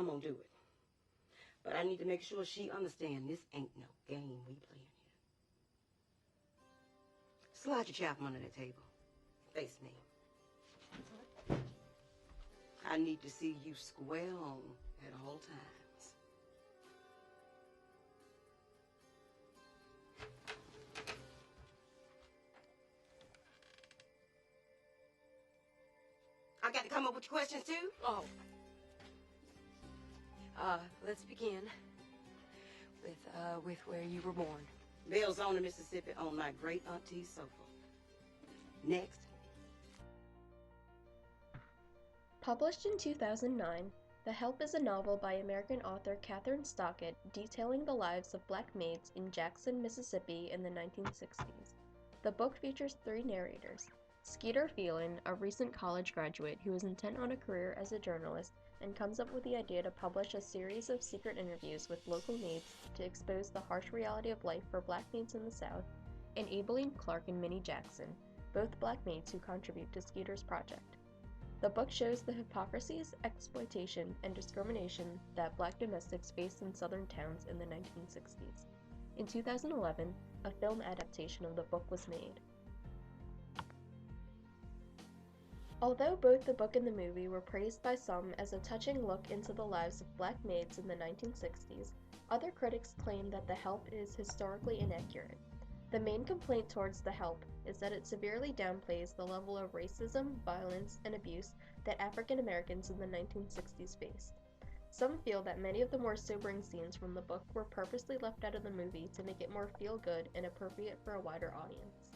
I'm gonna do it. But I need to make sure she understands this ain't no game we playing here. Slide your chair from under that table. Face me. I need to see you square on at all times. I got to come up with your questions too? Oh. Let's begin with where you were born. Belzoni, Mississippi, on my great auntie's sofa. Next. Published in 2009, The Help is a novel by American author Kathryn Stockett detailing the lives of black maids in Jackson, Mississippi in the 1960s. The book features 3 narrators. Skeeter Phelan, a recent college graduate who is intent on a career as a journalist and comes up with the idea to publish a series of secret interviews with local maids to expose the harsh reality of life for black maids in the South, and Aibileen Clark and Minnie Jackson, both black maids who contribute to Skeeter's project. The book shows the hypocrisies, exploitation, and discrimination that black domestics faced in southern towns in the 1960s. In 2011, a film adaptation of the book was made. Although both the book and the movie were praised by some as a touching look into the lives of black maids in the 1960s, other critics claim that The Help is historically inaccurate. The main complaint towards The Help is that it severely downplays the level of racism, violence, and abuse that African Americans in the 1960s faced. Some feel that many of the more sobering scenes from the book were purposely left out of the movie to make it more feel-good and appropriate for a wider audience.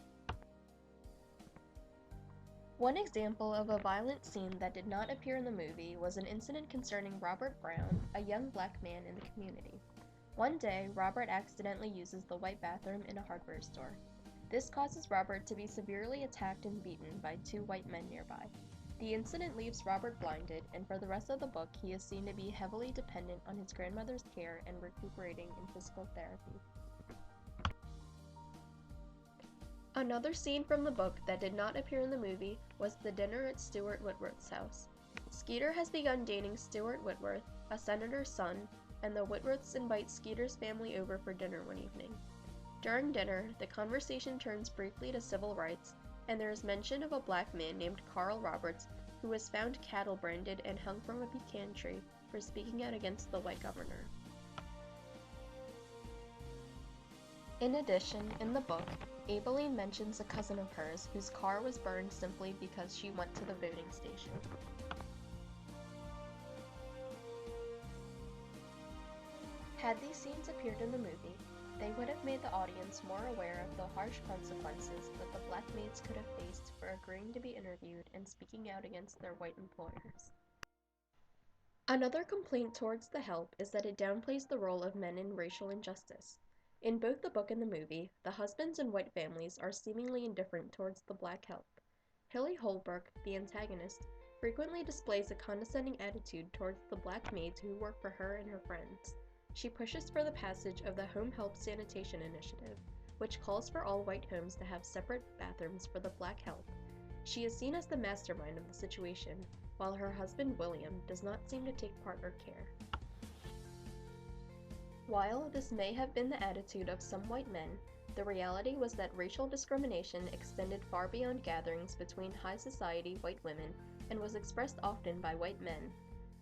One example of a violent scene that did not appear in the movie was an incident concerning Robert Brown, a young black man in the community. One day, Robert accidentally uses the white bathroom in a hardware store. This causes Robert to be severely attacked and beaten by 2 white men nearby. The incident leaves Robert blinded, and for the rest of the book, he is seen to be heavily dependent on his grandmother's care and recuperating in physical therapy. Another scene from the book that did not appear in the movie was the dinner at Stuart Whitworth's house. Skeeter has begun dating Stuart Whitworth, a senator's son, and the Whitworths invite Skeeter's family over for dinner one evening. During dinner, the conversation turns briefly to civil rights, and there is mention of a black man named Carl Roberts who was found cattle branded and hung from a pecan tree for speaking out against the white governor. In addition, in the book, Aibileen mentions a cousin of hers whose car was burned simply because she went to the voting station. Had these scenes appeared in the movie, they would have made the audience more aware of the harsh consequences that the black maids could have faced for agreeing to be interviewed and speaking out against their white employers. Another complaint towards The Help is that it downplays the role of men in racial injustice. In both the book and the movie, the husbands in white families are seemingly indifferent towards the black help. Hilly Holbrook, the antagonist, frequently displays a condescending attitude towards the black maids who work for her and her friends. She pushes for the passage of the Home Help Sanitation Initiative, which calls for all white homes to have separate bathrooms for the black help. She is seen as the mastermind of the situation, while her husband William does not seem to take part or care. While this may have been the attitude of some white men, the reality was that racial discrimination extended far beyond gatherings between high society white women and was expressed often by white men.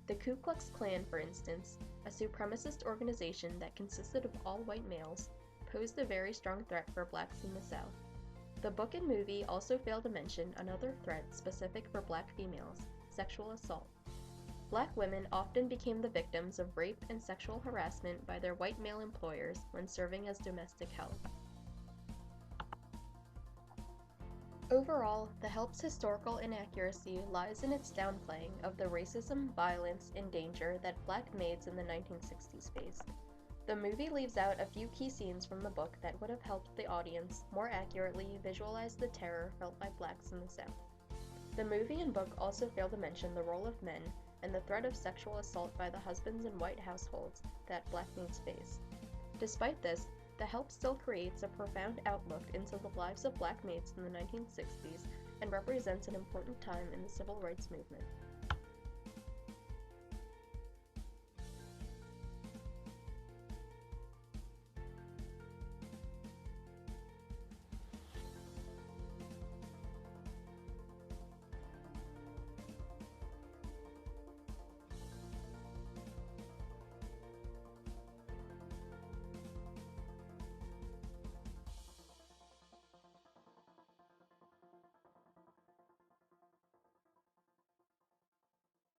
The Ku Klux Klan, for instance, a supremacist organization that consisted of all white males, posed a very strong threat for blacks in the South. The book and movie also fail to mention another threat specific for black females: sexual assault. Black women often became the victims of rape and sexual harassment by their white male employers when serving as domestic help. Overall, The Help's historical inaccuracy lies in its downplaying of the racism, violence, and danger that black maids in the 1960s faced. The movie leaves out a few key scenes from the book that would have helped the audience more accurately visualize the terror felt by blacks in the South. The movie and book also fail to mention the role of men and the threat of sexual assault by the husbands in white households that black maids face. Despite this, The Help still creates a profound outlook into the lives of black maids in the 1960s and represents an important time in the civil rights movement.